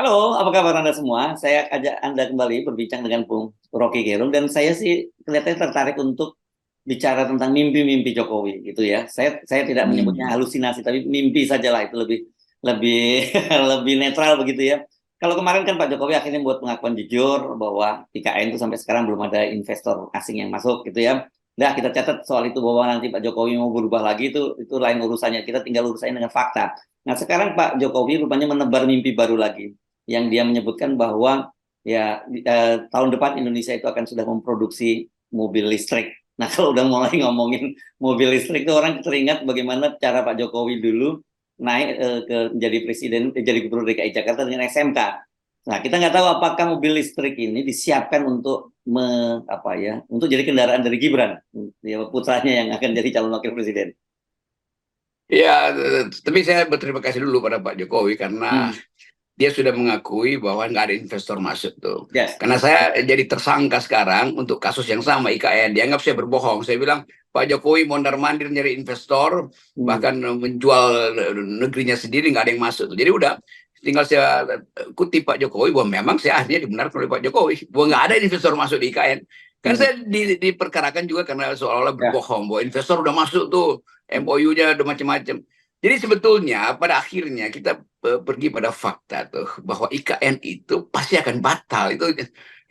Halo, apa kabar Anda semua? Saya ajak Anda kembali berbincang dengan Bung Rocky Gerung dan saya sih kelihatannya tertarik untuk bicara tentang mimpi-mimpi Jokowi gitu ya. Saya tidak menyebutnya Hmm. halusinasi tapi mimpi sajalah itu lebih lebih lebih netral begitu ya. Kalau kemarin kan Pak Jokowi akhirnya membuat pengakuan jujur bahwa IKN itu sampai sekarang belum ada investor asing yang masuk gitu ya. Nah, kita catat soal itu bahwa nanti Pak Jokowi mau berubah lagi itu lain urusannya. Kita tinggal urusannya dengan fakta. Nah, sekarang Pak Jokowi rupanya menebar mimpi baru lagi yang dia menyebutkan bahwa ya tahun depan Indonesia itu akan sudah memproduksi mobil listrik. Nah, kalau udah mulai ngomongin mobil listrik itu orang teringat bagaimana cara Pak Jokowi dulu naik ke menjadi presiden, jadi gubernur DKI Jakarta dengan SMK. Nah, kita nggak tahu apakah mobil listrik ini disiapkan untuk apa ya, untuk jadi kendaraan dari Gibran, ya, putranya yang akan jadi calon wakil presiden. Ya, tapi saya berterima kasih dulu pada Pak Jokowi karena Hmm. dia sudah mengakui bahwa nggak ada investor masuk tuh. Yes. Karena saya jadi tersangka sekarang untuk kasus yang sama IKN. Dianggap saya berbohong. Saya bilang Pak Jokowi mondar-mandir nyari investor, Hmm. bahkan menjual negerinya sendiri nggak ada yang masuk tuh. Jadi udah tinggal saya kutip Pak Jokowi bahwa memang saya akhirnya dibenarkan oleh Pak Jokowi bahwa nggak ada investor masuk di IKN. Kan Hmm. saya diperkarakan juga karena seolah-olah Ya. berbohong bahwa investor udah masuk tuh, MOU-nya udah macam-macam. Jadi sebetulnya pada akhirnya kita pergi pada fakta tuh bahwa IKN itu pasti akan batal.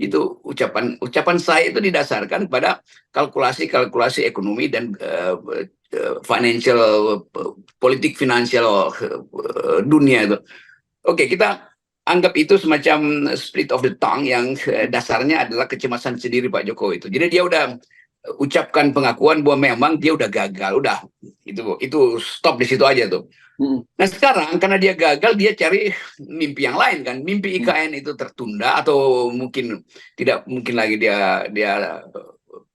Itu ucapan saya itu didasarkan pada kalkulasi-kalkulasi ekonomi dan financial politik finansial dunia itu. Oke, kita anggap itu semacam split of the tongue yang dasarnya adalah kecemasan sendiri Pak Jokowi itu. Jadi dia udah ucapkan pengakuan bahwa memang dia udah gagal, udah itu stop di situ aja tuh. Hmm. Nah sekarang karena dia gagal, dia cari mimpi yang lain kan, mimpi Hmm. IKN itu tertunda atau mungkin tidak mungkin lagi dia dia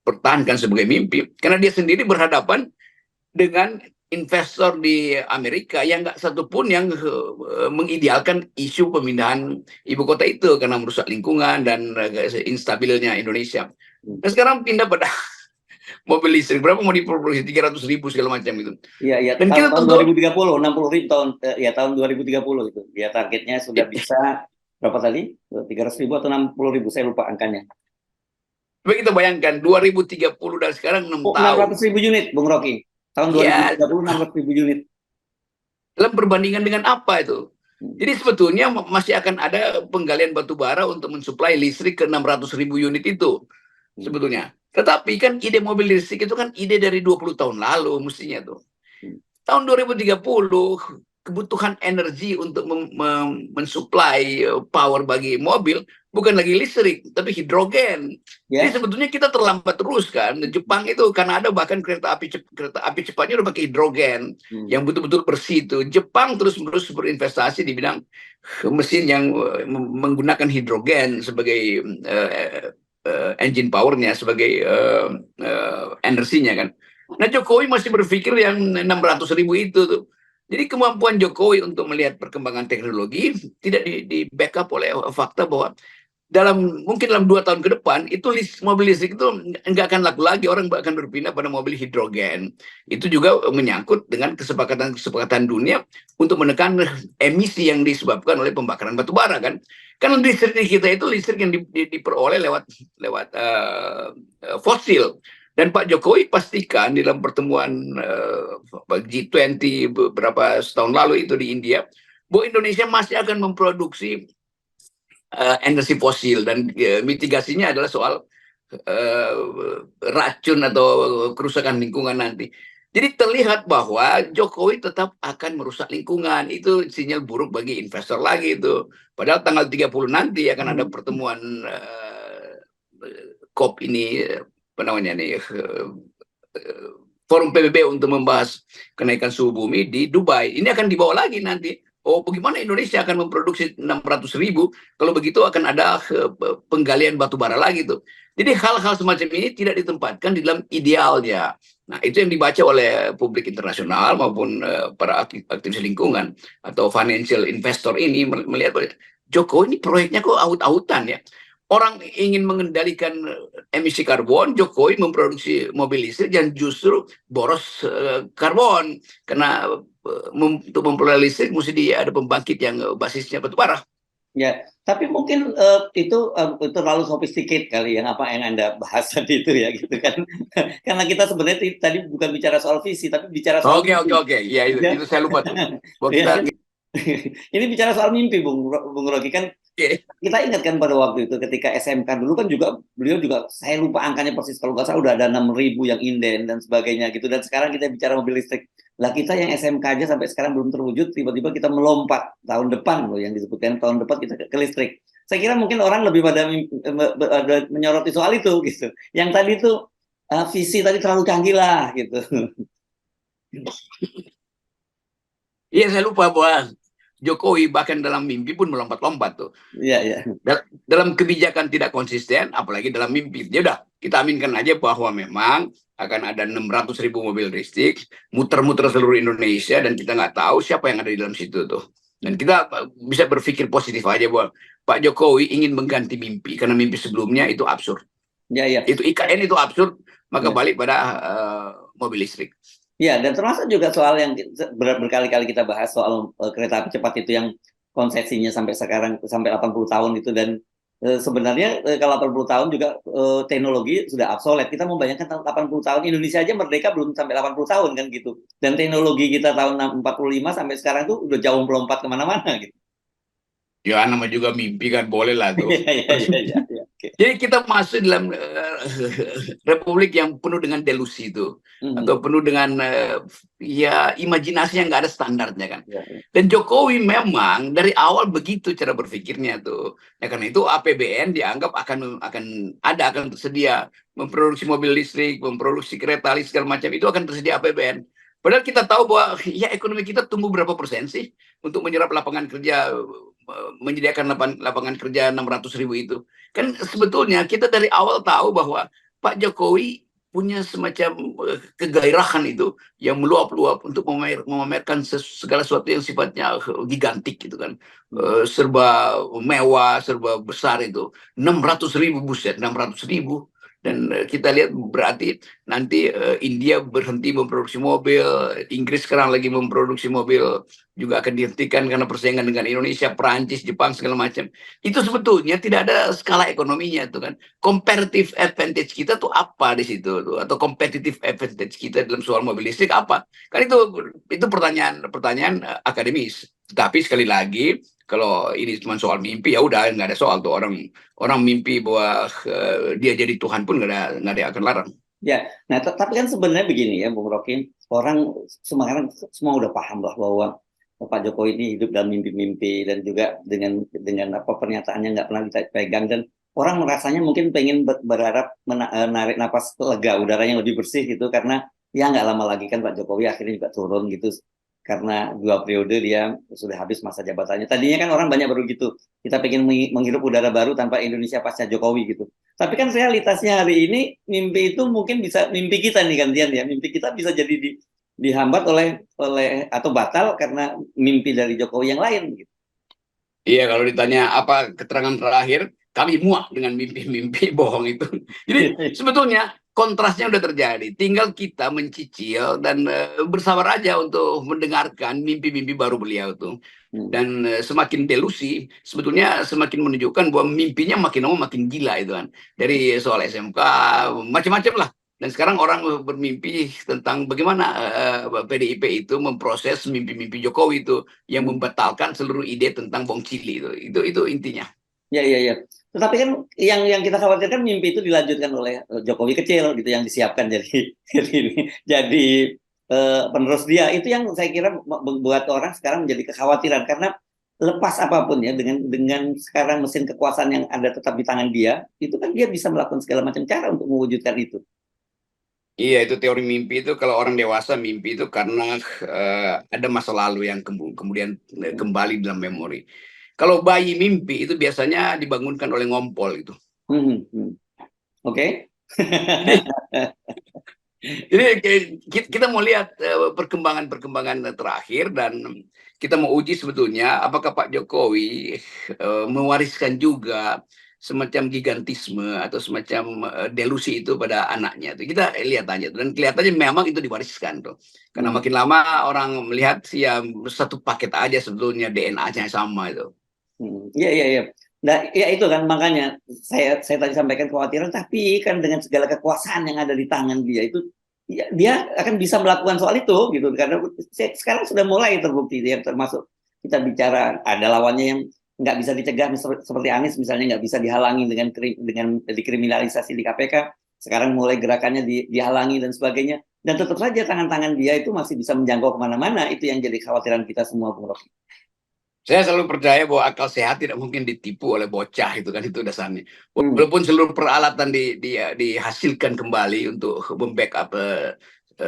pertahankan sebagai mimpi, karena dia sendiri berhadapan dengan investor di Amerika yang nggak satupun yang mengidealkan isu pemindahan ibu kota itu karena merusak lingkungan dan instabilnya Indonesia. Hmm. Nah sekarang pindah pada mobil listrik, berapa mau diproduksi, 300.000 segala macam itu. Iya, iya. Dan Tahun kita tahun tentu 2030, 60.000 tahun, ya tahun 2030 itu. Dia targetnya sudah bisa berapa tadi? 300.000 atau 60.000, saya lupa angkanya. coba kita bayangkan 2030 dan sekarang 6 Oh, enam tahun. ratus ribu unit, Bung Rocky. Tahun Ya, 2030, 600.000 unit. dalam perbandingan dengan apa itu? Hmm. Jadi sebetulnya masih akan ada penggalian batu bara untuk mensuplai listrik ke 600.000 unit itu Hmm. sebetulnya. Tetapi kan ide mobil listrik itu kan ide dari 20 tahun lalu mestinya tuh. Hmm. Tahun 2030 kebutuhan energi untuk mensuplai power bagi mobil bukan lagi listrik tapi hidrogen. Jadi Ya. sebetulnya kita terlambat terus kan. Jepang itu karena ada bahkan kereta api cepatnya udah pakai hidrogen Hmm. yang betul-betul bersih itu. Jepang terus-menerus berinvestasi di bidang mesin yang menggunakan hidrogen sebagai engine powernya, sebagai energinya kan. Nah Jokowi masih berpikir yang 600.000 itu tuh. Jadi kemampuan Jokowi untuk melihat perkembangan teknologi tidak di backup oleh fakta bahwa mungkin dalam 2 tahun ke depan itu mobil listrik itu nggak akan laku lagi, orang akan berpindah pada mobil hidrogen. Itu juga menyangkut dengan kesepakatan dunia untuk menekan emisi yang disebabkan oleh pembakaran batu bara kan. Karena listrik kita itu listrik yang diperoleh lewat lewat fosil. Dan Pak Jokowi pastikan di dalam pertemuan G20 beberapa tahun lalu itu di India, bahwa Indonesia masih akan memproduksi energi fosil dan mitigasinya adalah soal uh, racun atau kerusakan lingkungan nanti. Jadi terlihat bahwa Jokowi tetap akan merusak lingkungan. Itu sinyal buruk bagi investor lagi itu. Padahal tanggal 30 nanti akan ada pertemuan COP ini, apa namanya nih, forum PBB untuk membahas kenaikan suhu bumi di Dubai. Ini akan dibawa lagi nanti. Oh, bagaimana Indonesia akan memproduksi 600.000? Kalau begitu akan ada penggalian batu bara lagi tuh. Jadi hal-hal semacam ini tidak ditempatkan di dalam idealnya. Nah, itu yang dibaca oleh publik internasional maupun para aktivis lingkungan atau financial investor ini melihat Jokowi ini proyeknya kok aut-autan ya. Orang ingin mengendalikan emisi karbon, Jokowi memproduksi mobil listrik yang justru boros karbon. Karena untuk memperoleh listrik mesti ada pembangkit yang basisnya batu bara. Ya, tapi mungkin itu terlalu sophisticated kali yang apa yang Anda bahas tadi itu ya gitu kan. Karena kita sebenarnya tadi bukan bicara soal visi, tapi bicara soal Oke, oke, mimpi. oke. Ya, Ya, itu saya lupa tuh. Bahwa ya kita, kan? Ini bicara soal mimpi, Bung Rocky kan oke. kita ingat kan pada waktu itu ketika SMK dulu kan juga beliau juga saya lupa angkanya persis kalau nggak salah udah ada 6.000 yang inden dan sebagainya gitu dan sekarang kita bicara mobil listrik lah kita yang SMK aja sampai sekarang belum terwujud tiba-tiba kita melompat tahun depan loh yang disebutkan tahun depan kita ke listrik saya kira mungkin orang lebih pada menyoroti soal itu gitu yang tadi itu visi tadi terlalu canggih lah gitu. Iya, saya lupa bahwa Jokowi bahkan dalam mimpi pun melompat-lompat tuh. Iya iya Dalam kebijakan tidak konsisten, apalagi dalam mimpi. Ya udah, kita aminkan aja bahwa memang akan ada 600.000 mobil listrik, muter-muter seluruh Indonesia, dan kita nggak tahu siapa yang ada di dalam situ tuh. Dan kita bisa berpikir positif aja bahwa Pak Jokowi ingin mengganti mimpi, karena mimpi sebelumnya itu absurd. iya iya. Itu IKN itu absurd, maka Ya. balik pada mobil listrik. Ya, dan termasuk juga soal yang berkali-kali kita bahas soal kereta api cepat itu yang konsesinya sampai sekarang sampai 80 tahun itu dan sebenarnya kalau 80 tahun juga teknologi sudah obsolete. Kita membayangkan tahun 80 tahun Indonesia aja merdeka belum sampai 80 tahun kan gitu. Dan teknologi kita tahun 45 sampai sekarang tuh udah jauh melompat kemana-mana gitu. Ya, nama juga mimpi kan, boleh lah tuh. Iya, iya, iya, iya. Iya. Oke. Jadi kita masuk dalam republik yang penuh dengan delusi itu, Mhm. atau penuh dengan ya imajinasi yang nggak ada standarnya kan. Ya, ya. Dan Jokowi memang dari awal begitu cara berpikirnya tuh. Ya karena itu APBN dianggap akan tersedia memproduksi mobil listrik, memproduksi kereta listrik segala macam itu akan tersedia APBN. Padahal kita tahu bahwa ya ekonomi kita tumbuh berapa persen sih untuk menyerap lapangan kerja, menyediakan lapangan kerja 600.000 itu. Kan sebetulnya kita dari awal tahu bahwa Pak Jokowi punya semacam kegairahan itu yang meluap-luap untuk memamerkan segala sesuatu yang sifatnya gigantik gitu kan. Hmm. Serba mewah, serba besar itu. 600.000, buset, 600.000. Dan kita lihat berarti nanti India berhenti memproduksi mobil, Inggris sekarang lagi memproduksi mobil juga akan dihentikan karena persaingan dengan Indonesia, Perancis, Jepang segala macam. Itu sebetulnya tidak ada skala ekonominya tuh kan. Comparative advantage kita tuh apa di situ tuh, atau competitive advantage kita dalam soal mobil listrik apa? Kan itu pertanyaan akademis. Tapi sekali lagi kalau ini cuma soal mimpi ya udah nggak ada soal tuh, orang mimpi bahwa dia jadi Tuhan pun nggak ada yang akan larang. Ya, nah tapi kan sebenarnya begini ya, Bung Rokin, orang sekarang semua udah paham lah bahwa Pak Jokowi ini hidup dalam mimpi-mimpi dan juga dengan apa pernyataannya nggak pernah kita pegang dan orang merasanya mungkin pengen berharap menarik napas lega udaranya lebih bersih gitu karena ya nggak lama lagi kan Pak Jokowi akhirnya juga turun gitu karena 2 periode dia sudah habis masa jabatannya. Tadinya kan orang banyak baru gitu, kita pengen menghirup udara baru tanpa Indonesia pasca Jokowi gitu. Tapi kan realitasnya hari ini mimpi itu mungkin bisa mimpi kita nih gantian ya. Mimpi kita bisa jadi dihambat oleh atau batal karena mimpi dari Jokowi yang lain gitu. Iya, kalau ditanya apa keterangan terakhir, kami muak dengan mimpi-mimpi bohong itu. Jadi sebetulnya kontrasnya udah terjadi. Tinggal kita mencicil dan bersabar aja untuk mendengarkan mimpi-mimpi baru beliau tuh. Hmm. Dan semakin delusi, sebetulnya semakin menunjukkan bahwa mimpinya makin lama makin gila itu kan. Dari soal SMK, macam-macam lah. Dan sekarang orang bermimpi tentang bagaimana PDIP itu memproses mimpi-mimpi Jokowi itu yang Hmm. membatalkan seluruh ide tentang Bong Cili itu. Itu intinya. Ya, ya, ya. Tetapi kan yang kita khawatirkan mimpi itu dilanjutkan oleh Jokowi kecil gitu yang disiapkan jadi jadi penerus dia. Itu yang saya kira membuat orang sekarang menjadi kekhawatiran karena lepas apapun ya dengan sekarang mesin kekuasaan yang ada tetap di tangan dia, itu kan dia bisa melakukan segala macam cara untuk mewujudkan itu. Iya, itu teori mimpi itu kalau orang dewasa mimpi itu karena ada masa lalu yang kemudian kembali dalam memori. Kalau bayi mimpi itu biasanya dibangunkan oleh ngompol itu. Hmm, hmm. Oke. Jadi Jadi kita mau lihat perkembangan-perkembangan terakhir dan kita mau uji sebetulnya apakah Pak Jokowi mewariskan juga semacam gigantisme atau semacam delusi itu pada anaknya. Kita lihat aja dan kelihatannya memang itu diwariskan tuh. Karena Hmm. makin lama orang melihat ya satu paket aja sebetulnya DNA-nya sama itu. Iya, iya, iya. Nah, ya itu kan makanya saya tadi sampaikan kekhawatiran, tapi kan dengan segala kekuasaan yang ada di tangan dia itu, ya, dia akan bisa melakukan soal itu gitu, karena sekarang sudah mulai terbukti dia, termasuk kita bicara ada lawannya yang nggak bisa dicegah seperti Anies misalnya, nggak bisa dihalangi dengan dikriminalisasi di KPK, sekarang mulai gerakannya dihalangi dan sebagainya, dan tetap saja tangan-tangan dia itu masih bisa menjangkau kemana-mana. Itu yang jadi kekhawatiran kita semua, Bung Rocky. Saya selalu percaya bahwa akal sehat tidak mungkin ditipu oleh bocah, itu kan, itu dasarnya. Hmm. Walaupun seluruh peralatan dihasilkan kembali untuk membackup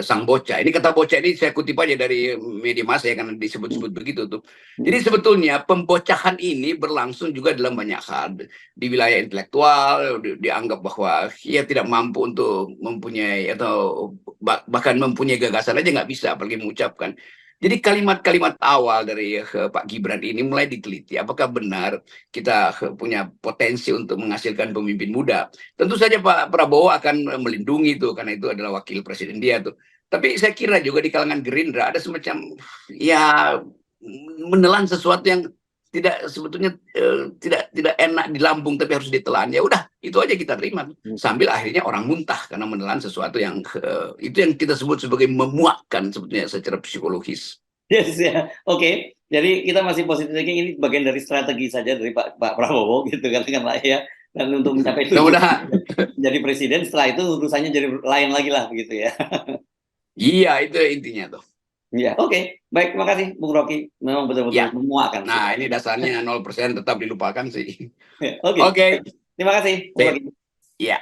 sang bocah. Ini kata bocah ini saya kutip aja dari media massa ya, karena disebut-sebut begitu tuh. Jadi sebetulnya pembocahan ini berlangsung juga dalam banyak hal. Di wilayah intelektual dianggap bahwa ia tidak mampu untuk mempunyai atau bahkan mempunyai gagasan aja nggak bisa, apalagi mengucapkan. Jadi kalimat-kalimat awal dari Pak Gibran ini mulai diteliti. Apakah benar kita punya potensi untuk menghasilkan pemimpin muda? Tentu saja Pak Prabowo akan melindungi itu, karena itu adalah wakil presiden dia tuh. Tapi saya kira juga di kalangan Gerindra ada semacam, ya, menelan sesuatu yang sebetulnya tidak enak di lambung, tapi harus ditelan. Ya udah, itu aja kita terima. Sambil akhirnya orang muntah karena menelan sesuatu yang itu yang kita sebut sebagai memuakkan sebetulnya secara psikologis. Yes, ya. Oke. Jadi kita masih positif thinking, ini bagian dari strategi saja dari Pak Prabowo gitu katakanlah ya. Dan untuk mencapai tujuan Mudah-mudahan. jadi presiden, setelah itu urusannya jadi lain lagi lah begitu ya. Iya, itu intinya tuh. Iya, oke. Baik, terima kasih Bung Rocky. Memang betul-betul Ya. memuakkan sih. Nah, ini dasarnya 0% tetap dilupakan sih. Oke. Oke. Terima kasih Bung Sip. Rocky. Iya.